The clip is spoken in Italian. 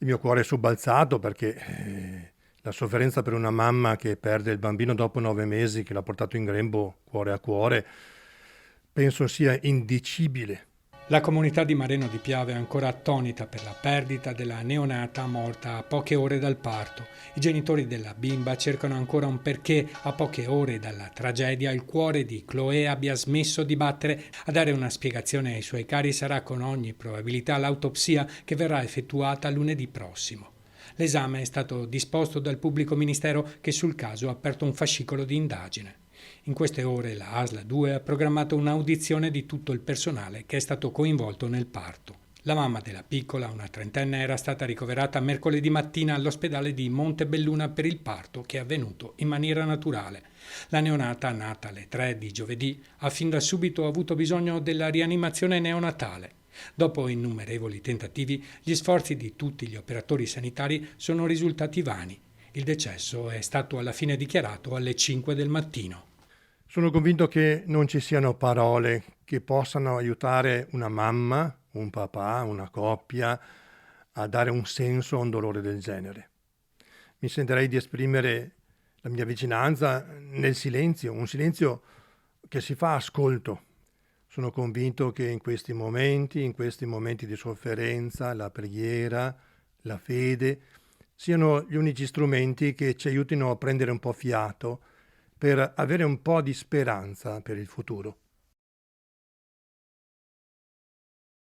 Il mio cuore è sobbalzato perché la sofferenza per una mamma che perde il bambino dopo 9 mesi, che l'ha portato in grembo cuore a cuore, penso sia indicibile. La comunità di Mareno di Piave è ancora attonita per la perdita della neonata morta a poche ore dal parto. I genitori della bimba cercano ancora un perché a poche ore dalla tragedia il cuore di Chloé abbia smesso di battere. A dare una spiegazione ai suoi cari sarà con ogni probabilità l'autopsia che verrà effettuata lunedì prossimo. L'esame è stato disposto dal pubblico ministero che sul caso ha aperto un fascicolo di indagine. In queste ore la ASL 2 ha programmato un'audizione di tutto il personale che è stato coinvolto nel parto. La mamma della piccola, una trentenne, era stata ricoverata mercoledì mattina all'ospedale di Montebelluna per il parto che è avvenuto in maniera naturale. La neonata, nata alle 3 di giovedì, ha fin da subito avuto bisogno della rianimazione neonatale. Dopo innumerevoli tentativi, gli sforzi di tutti gli operatori sanitari sono risultati vani. Il decesso è stato alla fine dichiarato alle 5 del mattino. Sono convinto che non ci siano parole che possano aiutare una mamma, un papà, una coppia a dare un senso a un dolore del genere. Mi sentirei di esprimere la mia vicinanza nel silenzio, un silenzio che si fa ascolto. Sono convinto che in questi momenti di sofferenza, la preghiera, la fede, siano gli unici strumenti che ci aiutino a prendere un po' fiato per avere un po' di speranza per il futuro.